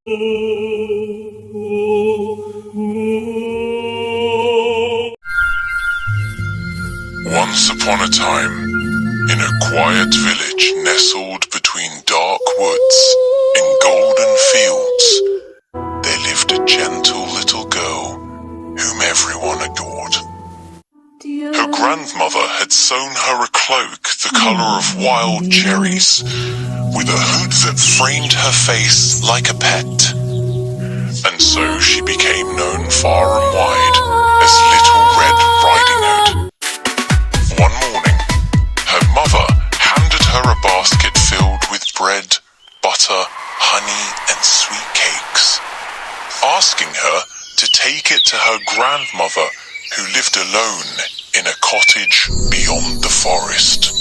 Once upon a time, in a quiet village nestled between dark woods in golden fields, there lived a gentle little girl whom everyone adored. Her grandmother had sewn her a cloak the colour of wild cherries, with a hood that framed her face like a pet, and so she became known far and wide as Little Red Riding Hood. One morning, her mother handed her a basket filled with bread, butter, honey and sweet cakes, asking her to take it to her grandmother who lived alone in a cottage beyond the forest.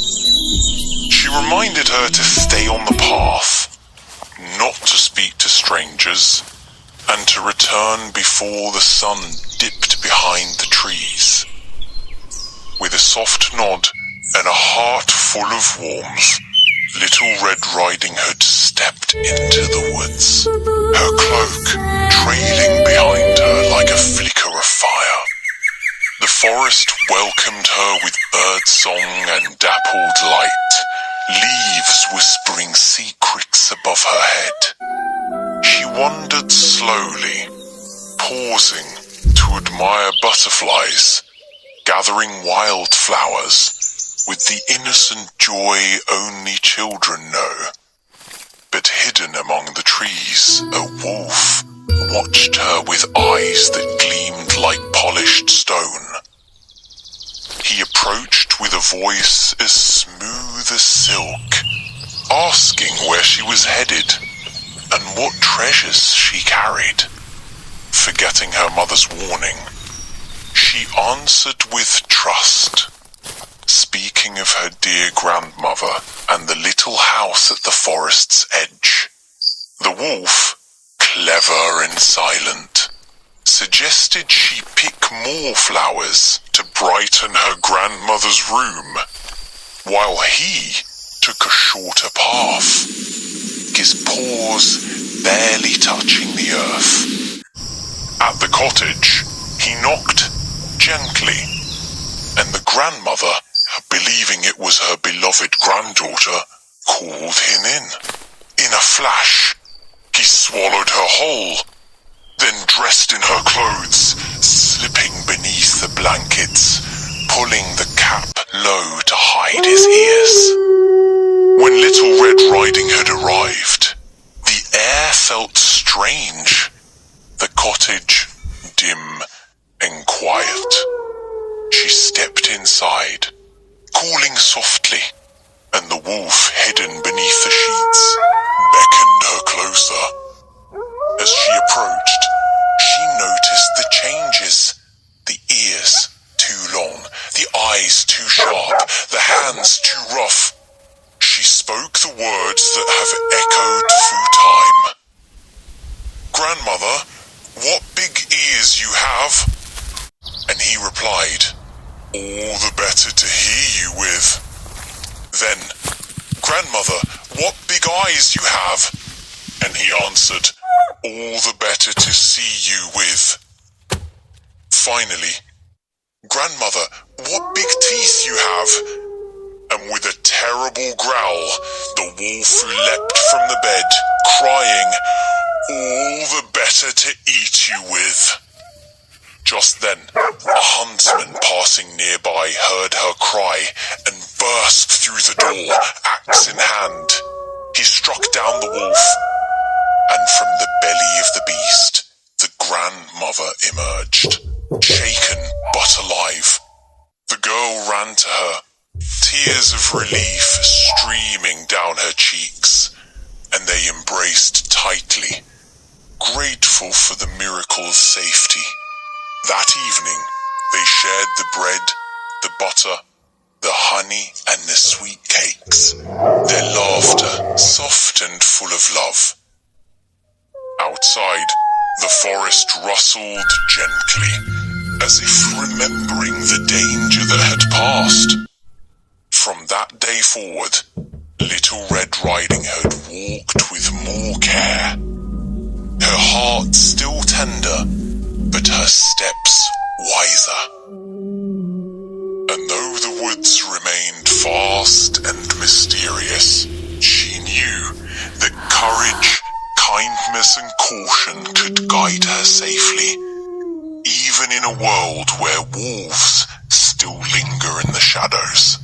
She reminded her to stay on the path, not to speak to strangers, and to return before the sun dipped behind the trees. With a soft nod and a heart full of warmth, Little Red Riding Hood stepped into the woods, her cloak trailing behind her like a flicker of fire. The forest welcomed her with birdsong and dappled light, leaves whispering secrets above her head. She wandered slowly, pausing to admire butterflies, gathering wildflowers with the innocent joy only children know. But hidden among the trees, a wolf watched her with eyes that gleamed like polished stone. He approached with a voice as smooth as silk, asking where she was headed and what treasures she carried. Forgetting her mother's warning, she answered with trust, speaking of her dear grandmother and the little house at the forest's edge. The wolf, clever and silent, suggested she pick more flowers to brighten her grandmother's room, while he took a shorter path, his paws barely touching the earth. At the cottage, he knocked gently, and the grandmother, believing it was her beloved granddaughter, called him in. In a flash, he swallowed her whole, then dressed in her clothes, slipping beneath the blankets, pulling the cap low to hide his ears. When Little Red Riding Hood arrived, the air felt strange, the cottage dim and quiet. She stepped inside, calling softly, and the wolf, hidden beneath the sheets, beckoned her closer. As she approached, she noticed the changes. The ears too long, the eyes too sharp, the hands too rough. She spoke the words that have echoed through time. "Grandmother, what big ears you have?" And he replied, "All the better to hear you with." Then, "Grandmother, what big eyes you have?" And he answered, "All the better to see you with." Finally, "Grandmother, what big teeth you have?" And with a terrible growl, the wolf leapt from the bed, crying, "All the better to eat you with." Just then, a huntsman passing nearby heard her cry and burst through the door, axe in hand. He struck down the wolf, and from the belly of the beast, the grandmother emerged, shaken but alive. The girl ran to her, tears of relief streaming down her cheeks, and they embraced tightly, grateful for the miracle's safety. That evening, they shared the bread, the butter, the honey and the sweet cakes, their laughter soft and full of love. Outside, the forest rustled gently, as if remembering the danger that had passed. From that day forward, Little Red Riding Hood walked with more care. wiser. And though the woods remained vast and mysterious, she knew that courage, kindness and caution could guide her safely, even in a world where wolves still linger in the shadows.